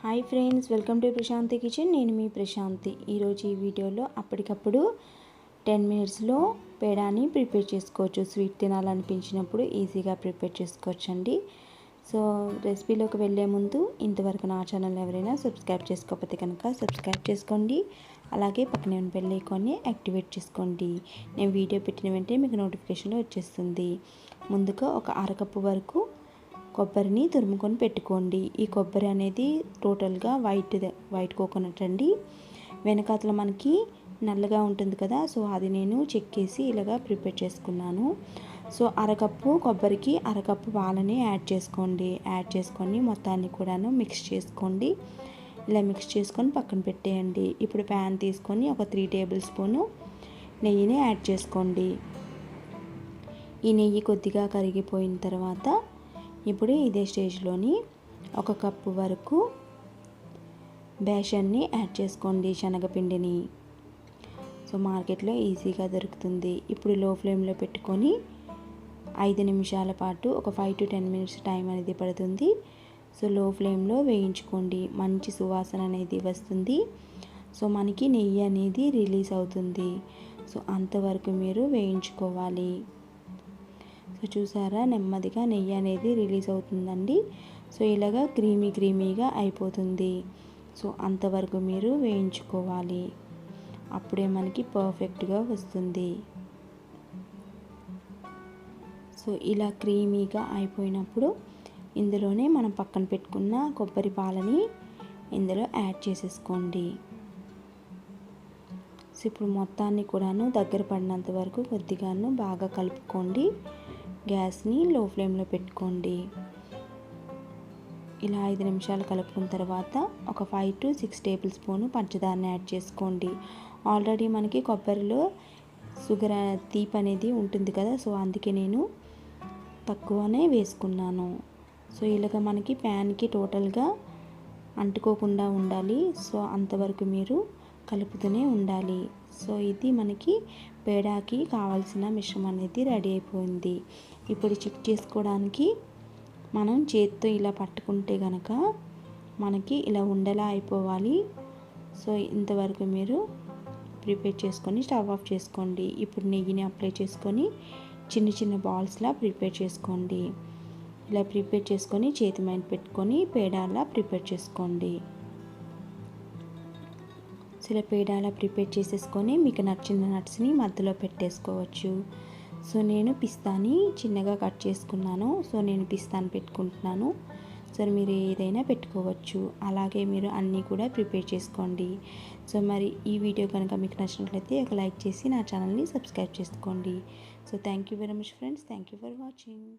Hi friends, welcome to Prashanti kitchen. నేను మీ ప్రశాంతి. ఈరోజు ఈ వీడియోలో అప్పటికప్పుడు 10 మినిట్స్లో పేడాని ప్రిపేర్ చేసుకోవచ్చు. స్వీట్ తినాలనిపించినప్పుడు ఈజీగా ప్రిపేర్ చేసుకోవచ్చు అండి. సో రెసిపీలోకి వెళ్ళే ముందు ఇంతవరకు నా ఛానల్ ఎవరైనా సబ్స్క్రైబ్ చేసుకోకపోతే కనుక సబ్స్క్రైబ్ చేసుకోండి. అలాగే పక్కనే ఉన్న బెల్ ఐకాన్ని యాక్టివేట్ చేసుకోండి. నేను వీడియో పెట్టిన వెంటనే మీకు నోటిఫికేషన్లో వచ్చేస్తుంది. ముందుగా ఒక అరకప్పు వరకు కొబ్బరిని తురుముకొని పెట్టుకోండి. ఈ కొబ్బరి అనేది టోటల్గా వైట్ కోకోనట్ అండి. వెనకాతల మనకి నల్లగా ఉంటుంది కదా, సో అది నేను చెక్కేసి ఇలాగా ప్రిపేర్ చేసుకున్నాను. సో అరకప్పు కొబ్బరికి అరకప్పు పాలని యాడ్ చేసుకొని మొత్తాన్ని కూడాను మిక్స్ చేసుకోండి. ఇలా మిక్స్ చేసుకొని పక్కన పెట్టేయండి. ఇప్పుడు ప్యాన్ తీసుకొని ఒక 3 టేబుల్ స్పూను నెయ్యిని యాడ్ చేసుకోండి. ఈ నెయ్యి కొద్దిగా కరిగిపోయిన తర్వాత ఇప్పుడు ఇదే స్టేజ్లోని 1 కప్పు వరకు బేసన్ని యాడ్ చేసుకోండి, శనగపిండిని. సో మార్కెట్లో ఈజీగా దొరుకుతుంది. ఇప్పుడు లో ఫ్లేమ్లో పెట్టుకొని 5 నిమిషాల పాటు ఒక 5 to 10 మినిట్స్ టైం అనేది పడుతుంది. సో లో ఫ్లేమ్లో వేయించుకోండి. మంచి సువాసన అనేది వస్తుంది. సో మనకి నెయ్యి అనేది రిలీజ్ అవుతుంది. సో అంతవరకు మీరు వేయించుకోవాలి. సో చూసారా, నెమ్మదిగా నెయ్యి అనేది రిలీజ్ అవుతుందండి. సో ఇలాగా క్రీమీగా అయిపోతుంది. సో అంతవరకు మీరు వేయించుకోవాలి. అప్పుడే మనకి పర్ఫెక్ట్గా వస్తుంది. సో ఇలా క్రీమీగా అయిపోయినప్పుడు ఇందులోనే మనం పక్కన పెట్టుకున్న కొబ్బరి పాలని ఇందులో యాడ్ చేసేసుకోండి. సో ఇప్పుడు మొత్తాన్ని కూడాను దగ్గర పడినంత వరకు కొద్దిగాను బాగా కలుపుకోండి. గ్యాస్ని లో ఫ్లేమ్లో పెట్టుకోండి. ఇలా 5 నిమిషాలు కలుపుకున్న తర్వాత ఒక 5 to 6 టేబుల్ స్పూను పంచదారని యాడ్ చేసుకోండి. ఆల్రెడీ మనకి కొబ్బరిలో షుగర్ తీపి అనేది ఉంటుంది కదా, సో అందుకే నేను తక్కువనే వేసుకున్నాను. సో ఇలాగ మనకి ప్యాన్కి టోటల్గా అంటుకోకుండా ఉండాలి. సో అంతవరకు మీరు కలుపుతూనే ఉండాలి. సో ఇది మనకి పేడాకి కావాల్సిన మిశ్రమం అనేది రెడీ అయిపోయింది. ఇప్పుడు చెక్ చేసుకోవడానికి మనం చేతితో ఇలా పట్టుకుంటే కనుక మనకి ఇలా ఉండలా అయిపోవాలి. సో ఇంతవరకు మీరు ప్రిపేర్ చేసుకొని స్టవ్ ఆఫ్ చేసుకోండి. ఇప్పుడు నెయ్యిని అప్లై చేసుకొని చిన్న బాల్స్లా ప్రిపేర్ చేసుకోండి. ఇలా ప్రిపేర్ చేసుకొని చేతి మీద పెట్టుకొని పేడాలా ప్రిపేర్ చేసుకోండి. సో ఇలా పేడాలా ప్రిపేర్ చేసేసుకొని మీకు నచ్చిన నట్స్ని మధ్యలో పెట్టేసుకోవచ్చు. సో నేను పిస్తాని చిన్నగా కట్ చేసుకున్నాను. సో నేను పిస్తాని పెట్టుకుంటున్నాను. సో మీరు ఏదైనా పెట్టుకోవచ్చు. అలాగే మీరు అన్నీ కూడా ప్రిపేర్ చేసుకోండి. సో మరి ఈ వీడియో కనుక మీకు నచ్చినట్లయితే ఒక లైక్ చేసి నా ఛానల్ని సబ్స్క్రైబ్ చేసుకోండి. So thank you very much friends. Thank you for watching.